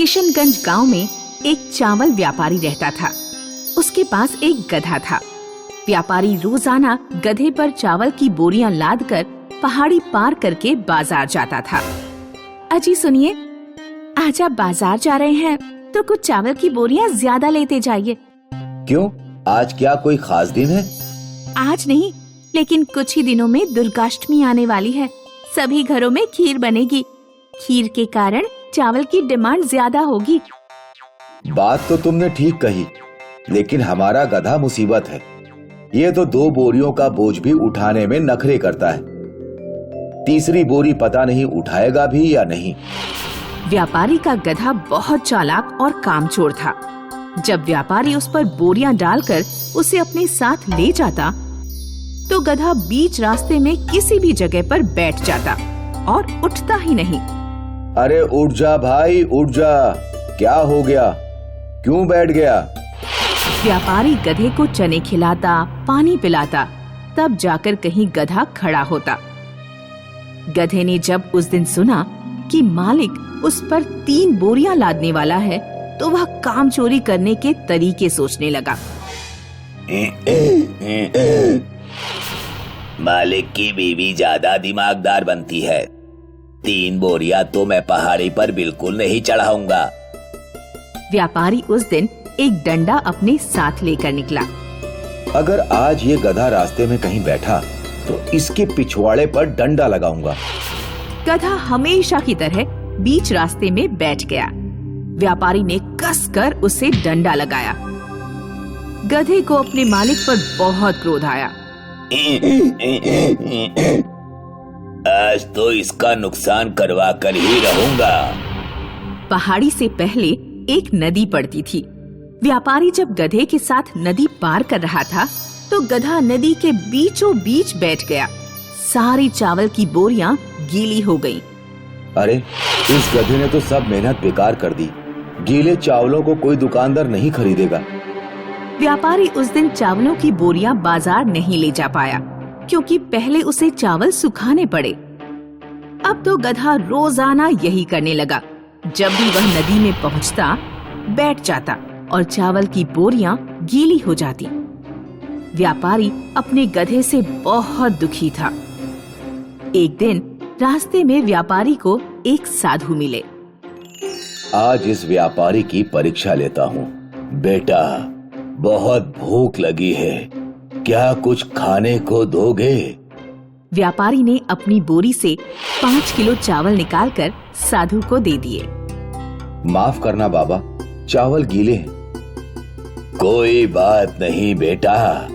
किशनगंज गांव में एक चावल व्यापारी रहता था। उसके पास एक गधा था। व्यापारी रोजाना गधे पर चावल की बोरियां लादकर पहाड़ी पार करके बाजार जाता था। अजी सुनिए, आज आप बाजार जा रहे हैं तो कुछ चावल की बोरियां ज्यादा लेते जाइए। क्यों, आज क्या कोई खास दिन है? आज नहीं, लेकिन कुछ ही दिनों में दुर्गाष्टमी आने वाली है। सभी घरों में खीर बनेगी। खीर के कारण चावल की डिमांड ज्यादा होगी। बात तो तुमने ठीक कही, लेकिन हमारा गधा मुसीबत है। ये तो 2 बोरियों का बोझ भी उठाने में नखरे करता है। तीसरी बोरी पता नहीं उठाएगा भी या नहीं। व्यापारी का गधा बहुत चालाक और कामचोर था। जब व्यापारी उस पर बोरियां डालकर उसे अपने साथ ले जाता, तो गधा बीच रास्ते में किसी भी जगह पर बैठ जाता और उठता ही नहीं। अरे उठ जा भाई, उठ जा। क्या हो गया? क्यों बैठ गया? व्यापारी गधे को चने खिलाता, पानी पिलाता, तब जाकर कहीं गधा खड़ा होता। गधे ने जब उस दिन सुना कि मालिक उस पर 3 बोरियां लादने वाला है, तो वह काम चोरी करने के तरीके सोचने लगा। मालिक की बीवी ज्यादा दिमागदार बनती है। 3 बोरियां तो मैं पहाड़ी पर बिल्कुल नहीं चढ़ाऊंगा। व्यापारी उस दिन एक डंडा अपने साथ लेकर निकला। अगर आज ये गधा रास्ते में कहीं बैठा तो इसके पिछवाड़े पर डंडा लगाऊंगा। गधा हमेशा की तरह बीच रास्ते में बैठ गया। व्यापारी ने कसकर उसे डंडा लगाया। गधे को अपने मालिक पर बहुत क्रोध आया। आज तो इसका नुकसान करवा कर ही रहूंगा। पहाड़ी से पहले एक नदी पड़ती थी। व्यापारी जब गधे के साथ नदी पार कर रहा था, तो गधा नदी के बीचों बीच बैठ गया। सारी चावल की बोरियां गीली हो गईं। अरे, इस गधे ने तो सब मेहनत बेकार कर दी। गीले चावलों को कोई दुकानदार नहीं खरीदेगा। व्यापारी उस दिन चावलों की बोरियां बाजार नहीं ले जा पाया, क्योंकि पहले उसे चावल सुखाने पड़े। अब तो गधा रोजाना यही करने लगा। जब भी वह नदी में पहुंचता, बैठ जाता और चावल की बोरियां गीली हो जाती। व्यापारी अपने गधे से बहुत दुखी था। एक दिन रास्ते में व्यापारी को एक साधु मिले। आज इस व्यापारी की परीक्षा लेता हूँ। बेटा, बहुत भूख लगी है, क्या कुछ खाने को दोगे? व्यापारी ने अपनी बोरी से 5 किलो चावल निकालकर साधु को दे दिए। माफ करना बाबा, चावल गीले हैं। कोई बात नहीं बेटा,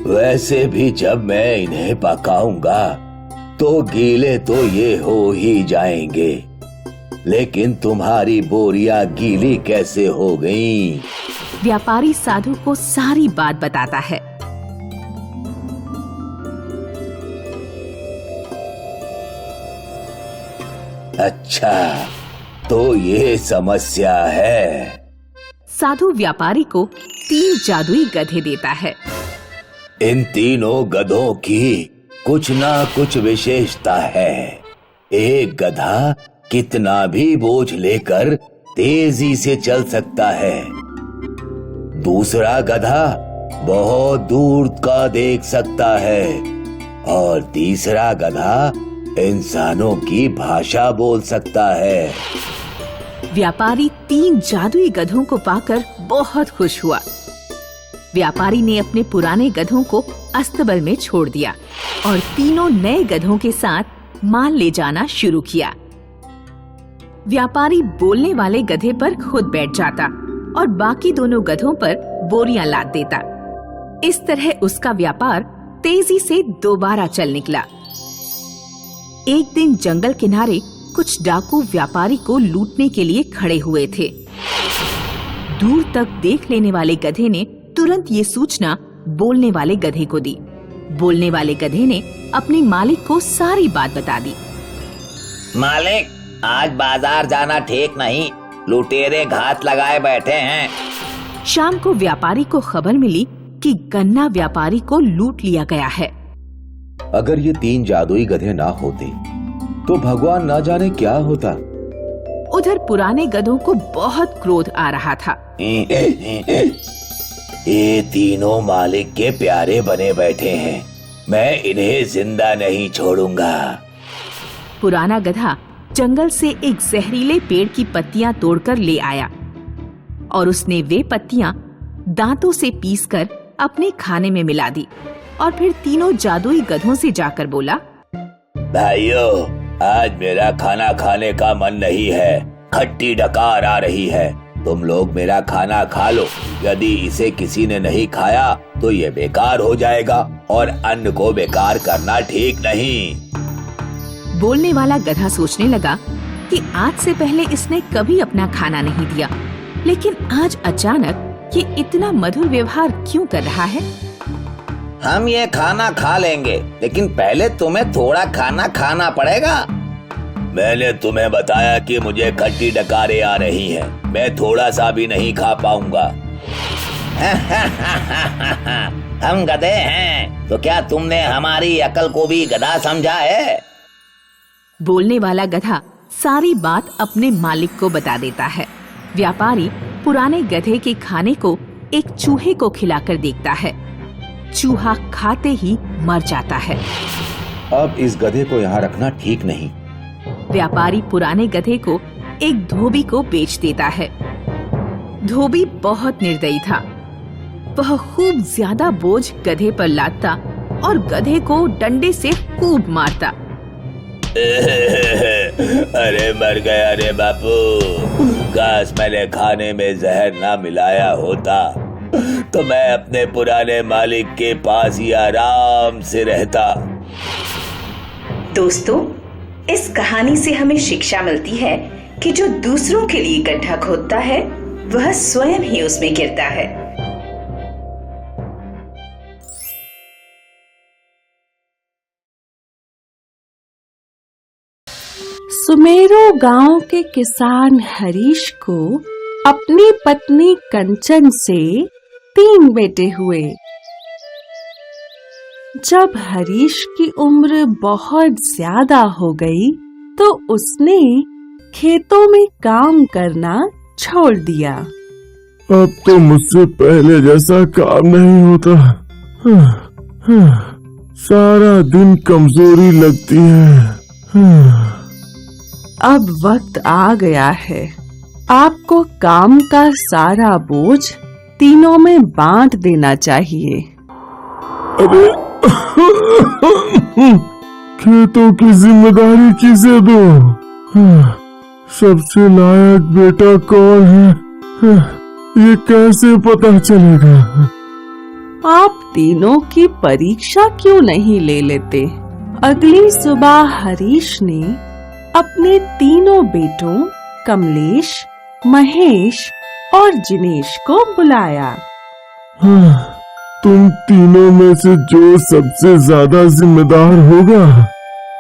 वैसे भी जब मैं इन्हें पकाऊंगा तो गीले तो ये हो ही जाएंगे, लेकिन तुम्हारी बोरियां गीली कैसे हो गईं? व्यापारी साधु को सारी बात बताता है। अच्छा, तो ये समस्या है। साधु व्यापारी को 3 जादुई गधे देता है। इन तीनों गधों की कुछ ना कुछ विशेषता है। एक गधा कितना भी बोझ लेकर तेजी से चल सकता है। दूसरा गधा बहुत दूर का देख सकता है और तीसरा गधा इंसानों की भाषा बोल सकता है। व्यापारी 3 जादुई गधों को पाकर बहुत खुश हुआ। व्यापारी ने अपने पुराने गधों को अस्तबल में छोड़ दिया और तीनों नए गधों के साथ माल ले जाना शुरू किया। व्यापारी बोलने वाले गधे पर खुद बैठ जाता और बाकी दोनों गधों पर बोरियां लाद देता। इस तरह उसका व्यापार तेजी से दोबारा चल निकला। एक दिन जंगल किनारे कुछ डाकू व्यापारी को लूटने के लिए खड़े हुए थे। दूर तक देख लेने वाले गधे ने तुरंत ये सूचना बोलने वाले गधे को दी। बोलने वाले गधे ने अपने मालिक को सारी बात बता दी। मालिक, आज बाजार जाना ठीक नहीं, लुटेरे घात लगाए बैठे हैं। शाम को व्यापारी को खबर मिली कि गन्ना व्यापारी को लूट लिया गया है। अगर ये 3 जादुई गधे ना होते तो भगवान ना जाने क्या होता। उधर पुराने गधों को बहुत क्रोध आ रहा था। ये तीनों मालिक के प्यारे बने बैठे हैं, मैं इन्हें जिंदा नहीं छोड़ूंगा। पुराना गधा जंगल से एक जहरीले पेड़ की पत्तियां तोड़कर ले आया और उसने वे पत्तियां दांतों से पीसकर अपने खाने में मिला दी और फिर तीनों जादुई गधों से जाकर बोला, भाइयों, आज मेरा खाना खाने का मन नहीं है, खट्टी डकार आ रही है, तुम लोग मेरा खाना खा लो। यदि इसे किसी ने नहीं खाया तो ये बेकार हो जाएगा और अन्न को बेकार करना ठीक नहीं। बोलने वाला गधा सोचने लगा कि आज से पहले इसने कभी अपना खाना नहीं दिया, लेकिन आज अचानक ये इतना मधुर व्यवहार क्यों कर रहा है। हम ये खाना खा लेंगे, लेकिन पहले तुम्हें थोड़ा खाना खाना पड़ेगा। मैंने तुम्हें बताया कि मुझे खट्टी डकारें आ रही हैं, मैं थोड़ा सा भी नहीं खा पाऊंगा। हम गधे हैं, तो क्या तुमने हमारी अकल को भी गधा समझा है? बोलने वाला गधा सारी बात अपने मालिक को बता देता है। व्यापारी पुराने गधे के खाने को एक चूहे को खिलाकर देखता है। चूहा खाते ही मर जाता है। अब इस गधे को यहाँ रखना ठीक नहीं। व्यापारी पुराने गधे को एक धोबी को बेच देता है। धोबी बहुत निर्दयी था। वह खूब ज्यादा बोझ गधे पर लादता और गधे को डंडे से खूब मारता। अरे मर गया रे बापू, घास मैंने खाने में जहर ना मिलाया होता तो मैं अपने पुराने मालिक के पास ही आराम से रहता। दोस्तों, इस कहानी से हमें शिक्षा मिलती है कि जो दूसरों के लिए गड्ढा खोदता है वह स्वयं ही उसमें गिरता है। सुमेरो गांव के किसान हरीश को अपनी पत्नी कंचन से 3 बेटे हुए। जब हरीश की उम्र बहुत ज्यादा हो गई तो उसने खेतों में काम करना छोड़ दिया। अब तो मुझसे पहले जैसा काम नहीं होता। सारा दिन कमजोरी लगती है। अब वक्त आ गया है, आपको काम का सारा बोझ तीनों में बांट देना चाहिए। अरे खेतों की जिम्मेदारी किसे दो? सबसे लायक बेटा कौन है? ये कैसे पता चलेगा? आप तीनों की परीक्षा क्यों नहीं ले लेते? अगली सुबह हरीश ने अपने तीनों बेटों कमलेश, महेश और जिनेश को बुलाया। तुम तीनों में से जो सबसे ज्यादा जिम्मेदार होगा,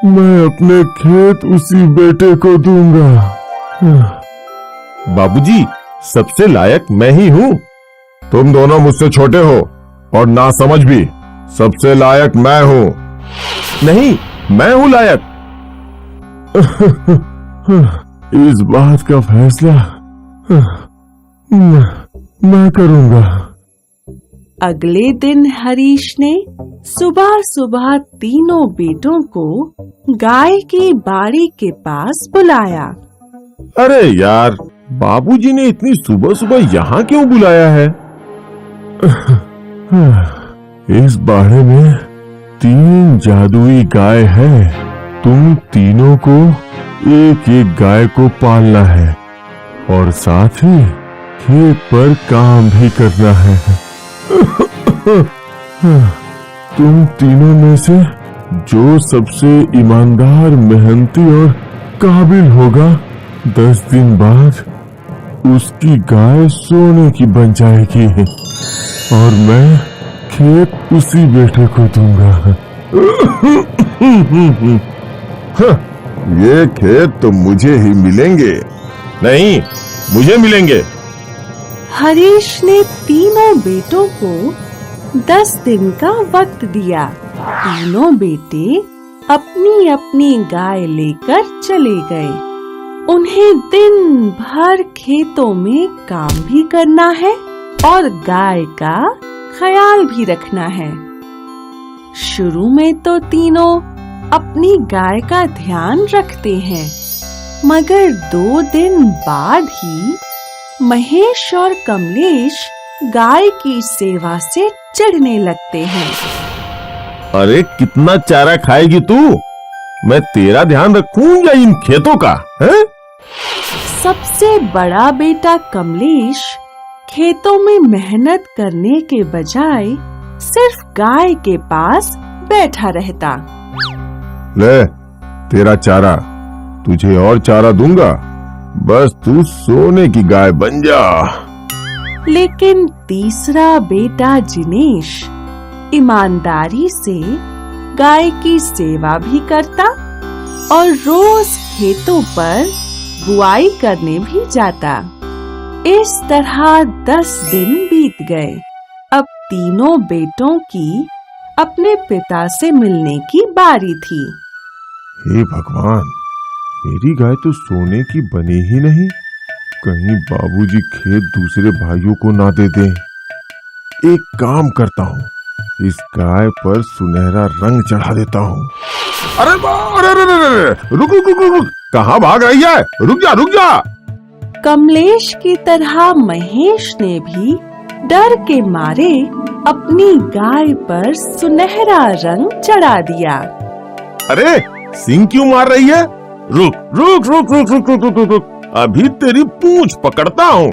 मैं अपने खेत उसी बेटे को दूंगा। बाबूजी, सबसे लायक मैं ही हूँ। तुम दोनों मुझसे छोटे हो और नासमझ भी। सबसे लायक मैं हूँ। नहीं, मैं हूँ लायक। इस बात का फैसला मैं करूंगा। अगले दिन हरीश ने सुबह सुबह तीनों बेटों को गाय की बाड़ी के पास बुलाया। अरे यार, बाबूजी ने इतनी सुबह सुबह यहाँ क्यों बुलाया है? इस बाड़े में 3 जादुई गाय हैं। तुम तीनों को एक एक गाय को पालना है और साथ ही खेत पर काम भी करना है। तुम तीनों में से जो सबसे ईमानदार, मेहनती और काबिल होगा, 10 दिन बाद उसकी गाय सोने की बन जाएगी और मैं खेत उसी बेटे को दूंगा। ये खेत तो मुझे ही मिलेंगे। नहीं, मुझे मिलेंगे। हरीश ने तीनों बेटों को 10 दिन का वक्त दिया। तीनों बेटे अपनी अपनी गाय लेकर चले गए। उन्हें दिन भर खेतों में काम भी करना है और गाय का ख्याल भी रखना है। शुरू में तो तीनों अपनी गाय का ध्यान रखते हैं, मगर 2 दिन बाद ही महेश और कमलेश गाय की सेवा से चिढ़ने लगते हैं। अरे कितना चारा खाएगी तू? मैं तेरा ध्यान रखूं या इन खेतों का? है? सबसे बड़ा बेटा कमलेश खेतों में मेहनत करने के बजाय सिर्फ गाय के पास बैठा रहता। ले तेरा चारा, तुझे और चारा दूंगा, बस तू सोने की गाय बन जा। लेकिन तीसरा बेटा जिनेश ईमानदारी से गाय की सेवा भी करता और रोज खेतों पर बुआई करने भी जाता। इस तरह 10 दिन बीत गए। अब तीनों बेटों की अपने पिता से मिलने की बारी थी। हे भगवान, मेरी गाय तो सोने की बनी ही नहीं, कहीं बाबूजी खेत दूसरे भाइयों को ना दे दें। एक काम करता हूँ, इस गाय पर सुनहरा रंग चढ़ा देता हूँ। अरे रुक रुक रुक रुक, कहाँ भाग रही है? रुक जा रुक जा। कमलेश की तरह महेश ने भी डर के मारे अपनी गाय पर सुनहरा रंग चढ़ा दिया। अरे सिंह क्यों मार रही है? रुक रुक रुक रुक रुक रुक रुक रुक, अभी तेरी पूंछ पकड़ता हूँ।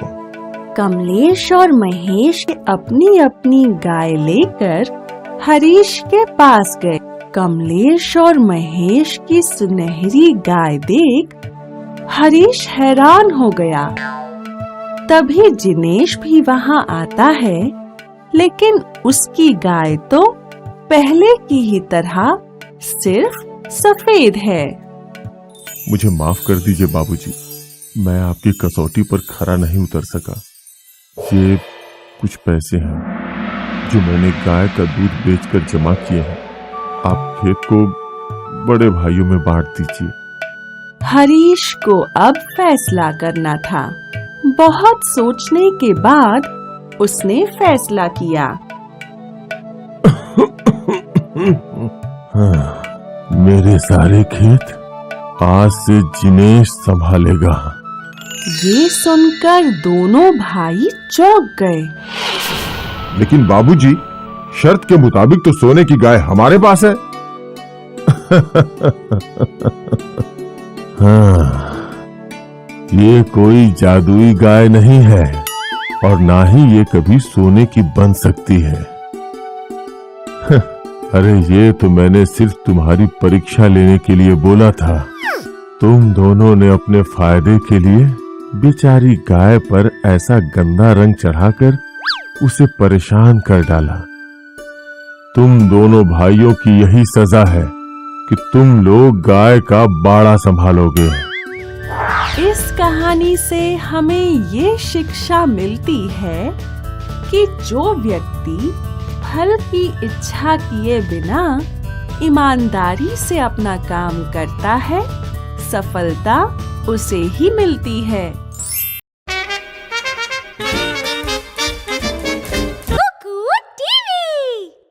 कमलेश और महेश अपनी अपनी गाय लेकर हरीश के पास गए। कमलेश और महेश की सुनहरी गाय देख हरीश हैरान हो गया। तभी जिनेश भी वहाँ आता है, लेकिन उसकी गाय तो पहले की ही तरह सिर्फ सफेद है। मुझे माफ कर दीजिए बाबूजी, मैं आपकी कसौटी पर खरा नहीं उतर सका। ये कुछ पैसे हैं जो मैंने गाय का दूध बेचकर जमा किए हैं। आप खेत को बड़े भाइयों में बांट दीजिए। हरीश को अब फैसला करना था। बहुत सोचने के बाद उसने फैसला किया। हाँ, मेरे सारे खेत आज से जिनेश संभालेगा। ये सुनकर दोनों भाई चौंक गए। लेकिन बाबूजी, शर्त के मुताबिक तो सोने की गाय हमारे पास है। हाँ, ये कोई जादुई गाय नहीं है और ना ही ये कभी सोने की बन सकती है। अरे ये तो मैंने सिर्फ तुम्हारी परीक्षा लेने के लिए बोला था। तुम दोनों ने अपने फायदे के लिए बेचारी गाय पर ऐसा गंदा रंग चढ़ाकर उसे परेशान कर डाला। तुम दोनों भाइयों की यही सजा है कि तुम लोग गाय का बाड़ा संभालोगे। इस कहानी से हमें ये शिक्षा मिलती है कि जो व्यक्ति फल की इच्छा किए बिना ईमानदारी से अपना काम करता है, सफलता उसे ही मिलती है।